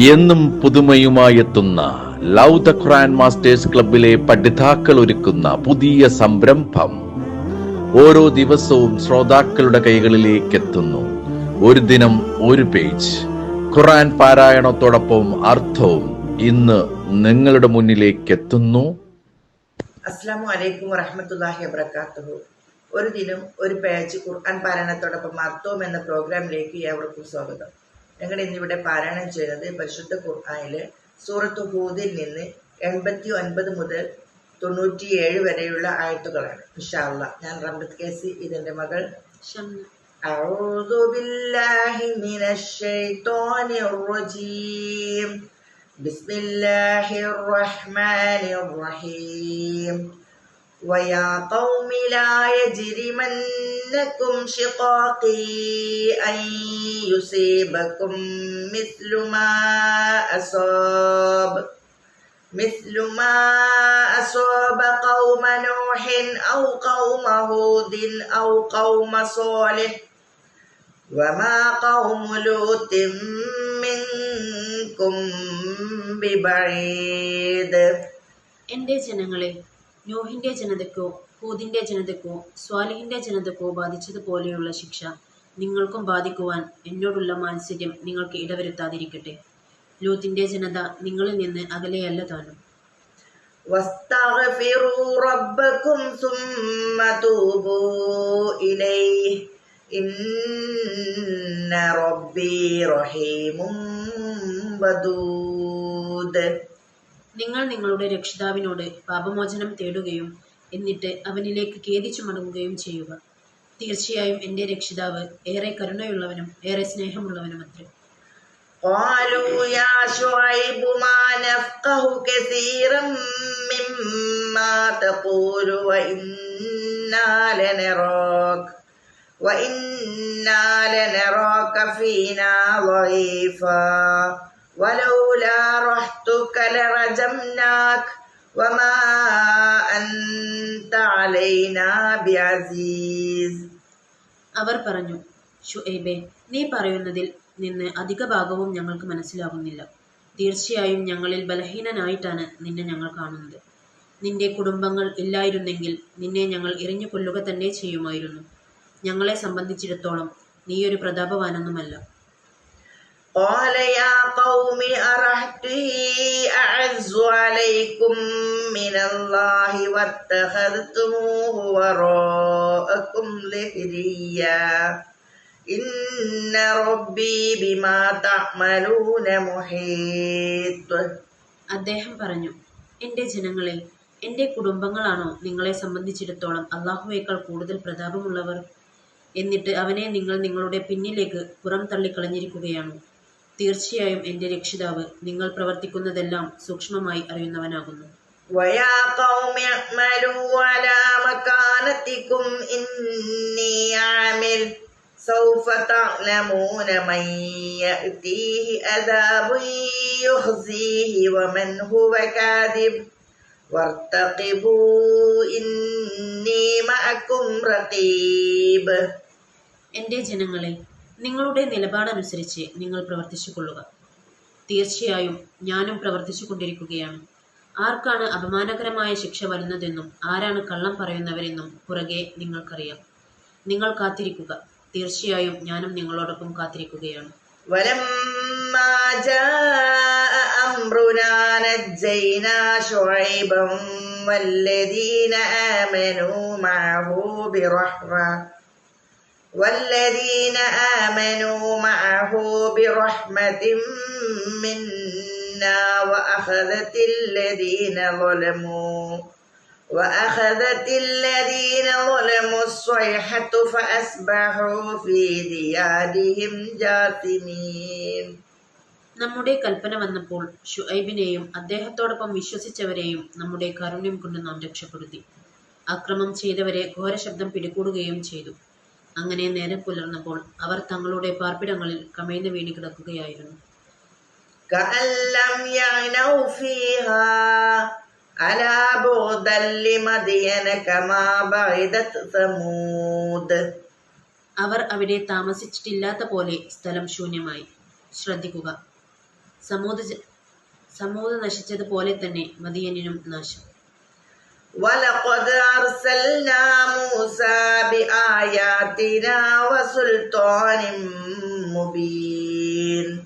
എന്നും പുതുമയുമായെത്തുന്ന love the Quran masters ക്ലബിലെ പഠിതാക്കൾ ഒരുക്കുന്ന പുതിയ സംരംഭം ഓരോ ദിവസവും ശ്രോതാക്കളുടെ കൈകളിലേക്ക് എത്തുന്നു. ഒരു ദിനം ഒരു പേജ് ഖുർആൻ പാരായണത്തോടൊപ്പം അർത്ഥവും ഇന്ന് നിങ്ങളുടെ മുന്നിലേക്ക് എത്തുന്നു. അസ്സലാമു അലൈക്കും വറഹ്മത്തുള്ളാഹി വബറകാതുഹു. ഒരു ദിനം ഒരു പേജ് ഖുർആൻ പാരായണത്തോടൊപ്പം അർത്ഥവും എന്ന പ്രോഗ്രാമിലേക്ക് ഏവർക്കും സ്വാഗതം. ഞങ്ങൾ ഇന്നിവിടെ പാരായണം ചെയ്യുന്നത് പരിശുദ്ധ ഖുർആനിലെ സൂറത്ത് ഹൂദിൽ നിന്ന് 89 മുതൽ 97 വരെയുള്ള ആയത്തുകളാണ്. ഇൻഷാ അല്ലാഹ്. ഞാൻ റംലത്ത് കേസി, ഇതിന്റെ മകൾ അഊദു ബില്ലാഹി മിനശ് ശൈത്വാനിർ റജീം. ബിസ്മില്ലാഹിർ റഹ്മാനിർ റഹീം. وَيَا قَوْمِ لَا يَجْرِمَنَّكُمْ شِقَاقِي أَنْ يُصِيبَكُمْ مثل ما أصاب قوم نوح أو قوم هود أو قوم صالح وما قوم لوط منكم ببعيد. എന്റെ ജനങ്ങളെ, നോഹിന്റെ ജനതയ്ക്കോ ഹൂദിന്റെ ജനതയ്ക്കോ സ്വാലിഹിന്റെ ജനതയ്ക്കോ ബാധിച്ചതുപോലെയുള്ള ശിക്ഷ നിങ്ങൾക്കും ബാധിക്കുവാൻ എന്നോടുള്ള മാത്സര്യം നിങ്ങൾക്ക് ഇടവരുത്താതിരിക്കട്ടെ. ലൂത്തിന്റെ ജനത നിങ്ങളിൽ നിന്ന് അകലെയല്ല താനും. വസ്തഗ്ഫിറൂ റബ്ബക്കും സുമ്മ തൂബൂ ഇലൈഹി ഇന്ന റബ്ബീ റഹീമും വദൂദ്. നിങ്ങൾ നിങ്ങളുടെ രക്ഷിതാവിനോട് പാപമോചനം തേടുകയും എന്നിട്ട് അവനിലേക്ക് ഖേദിച്ചു മടങ്ങുകയും ചെയ്യുക. തീർച്ചയായും എന്റെ രക്ഷിതാവ് ഏറെ കരുണയുള്ളവനും ഏറെ സ്നേഹമുള്ളവനുമത്രേ. قالوا يا شعيب ما نفقه كثيرا مما تقول وإنا لنراك فينا ضعيفا ولولا رحتك لرجمناك وما أنت علينا بعزيز. അവർ പറഞ്ഞു, ശുഐബേ, നീ പറയുന്നതിൽ നിന്ന് അധിക ഭാഗവും ഞങ്ങൾക്ക് മനസ്സിലാകുന്നില്ല. തീർച്ചയായും ഞങ്ങളിൽ ബലഹീനനായിട്ടാണ് നിന്നെ ഞങ്ങൾ കാണുന്നത്. നിന്റെ കുടുംബങ്ങൾ ഇല്ലായിരുന്നെങ്കിൽ നിന്നെ ഞങ്ങൾ എറിഞ്ഞു കൊല്ലുക തന്നെ ചെയ്യുമായിരുന്നു. ഞങ്ങളെ സംബന്ധിച്ചിടത്തോളം നീയൊരു പ്രതാപവാനൊന്നുമല്ല. قال يا قوم أرهطي أعز عليكم من الله واتخذتموه وراءكم ظهريا إن ربي بما تعملون محيط. അദ്ദേഹം പറഞ്ഞു, എന്റെ ജനങ്ങളെ, എന്റെ കുടുംബങ്ങളാണോ നിങ്ങളെ സംബന്ധിച്ചിടത്തോളം അള്ളാഹുവേക്കാൾ കൂടുതൽ പ്രതാപമുള്ളവർ? എന്നിട്ട് അവനെ നിങ്ങൾ നിങ്ങളുടെ പിന്നിലേക്ക് പുറം തള്ളിക്കളഞ്ഞിരിക്കുകയാണോ? തീർച്ചയായും എന്റെ രക്ഷിതാവ് നിങ്ങൾ പ്രവർത്തിക്കുന്നതെല്ലാം സൂക്ഷ്മമായി അറിയുന്നവനാകുന്നു. وَيَا قَوْمِ اعْمَلُوا عَلَى مَكَانَتِكُمْ إِنِّي عَامِلٌ سَوْفَ تَعْلَمُونَ مَنْ يَأْتِيهِ عَذَابٌ يُخْزِيهِ وَمَنْ هُوَ كَاذِبٌ وَارْتَقِبُوا إِنِّي مَعَكُمْ رَقِيبٌ. എന്റെ ജനങ്ങളെ, നിങ്ങളുടെ നിലപാടനുസരിച്ച് നിങ്ങൾ പ്രവർത്തിച്ചു കൊള്ളുക. തീർച്ചയായും ഞാനും പ്രവർത്തിച്ചു കൊണ്ടിരിക്കുകയാണ്. ആർക്കാണ് അപമാനകരമായ ശിക്ഷ വരുന്നതെന്നും ആരാണ് കള്ളം പറയുന്നവരെന്നും പുറകെ നിങ്ങൾക്കറിയാം. നിങ്ങൾ കാത്തിരിക്കുക. തീർച്ചയായും ഞാനും നിങ്ങളോടൊപ്പം കാത്തിരിക്കുകയാണ്. وَلَمَّا جَاءَ أَمْرُنَا نَجَّيْنَا شُعَيْبًا وَالَّذِينَ آمنوا معه برحمة منا وأخذت الذين ظلموا الصيحة فأصبحوا في ديارهم جاثمين. നമ്മുടെ കൽപ്പന വന്നപ്പോൾ ശുഐബിനെയും അദ്ദേഹത്തോടൊപ്പം വിശ്വസിച്ചവരെയും നമ്മുടെ കാരുണ്യം കൊണ്ട് നാം രക്ഷപ്പെടുത്തി. അക്രമം ചെയ്തവരെ ഘോരശബ്ദം പിടികൂടുകയും ചെയ്തു. അങ്ങനെ നേരം പുലർന്നപ്പോൾ അവർ തങ്ങളുടെ പാർപ്പിടങ്ങളിൽ കമഴ്ന്നു വീണു കിടക്കുകയായിരുന്നു. كأن لم يغنوا فيها ألا بعدا لمدين كما بعدت ثمود. അവർ അവിടെ താമസിച്ചിട്ടില്ലാത്ത പോലെ സ്ഥലം ശൂന്യമായി. ശ്രദ്ധിക്കുക, സമൂത് നശിച്ചതുപോലെ തന്നെ മദിയനിനും നാശം. وَلَقَدْ أَرْسَلْنَا مُوسَى بِآيَاتِنَا وَسُلْطَانٍ مُبِينٍ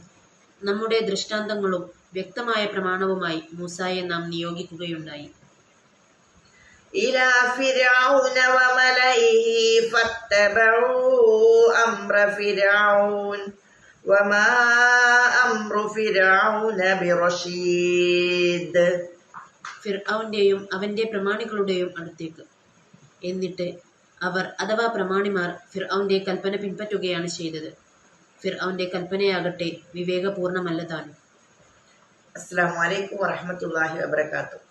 നമ്മുടെ ദൃഷ്ടാന്തങ്ങളും വ്യക്തമായ പ്രമാണവുമായി മൂസായെ നാം നിയോഗിക്കുകയുണ്ടായി. إِلَى فِرْعَوْنَ وَمَلَئِهِ فَاتَّبَعُوا أَمْرَ فِرْعَوْنَ وَمَا أَمْرُ فِرْعَوْنَ بِرَشِيدٍ ഫിർഔന്റെയും അവന്റെ പ്രമാണികളുടെയും അടുത്തേക്ക്. എന്നിട്ട് അവർ അഥവാ പ്രമാണിമാർ ഫിർഔന്റെ കൽപ്പന പിൻപറ്റുകയാണ് ചെയ്തത്. ഫിർഔന്റെ കൽപ്പനയാകട്ടെ വിവേകപൂർണമല്ല താനും. അസ്സലാമു അലൈക്കും വറഹ്മത്തുള്ളാഹി വബറകാതുഹു.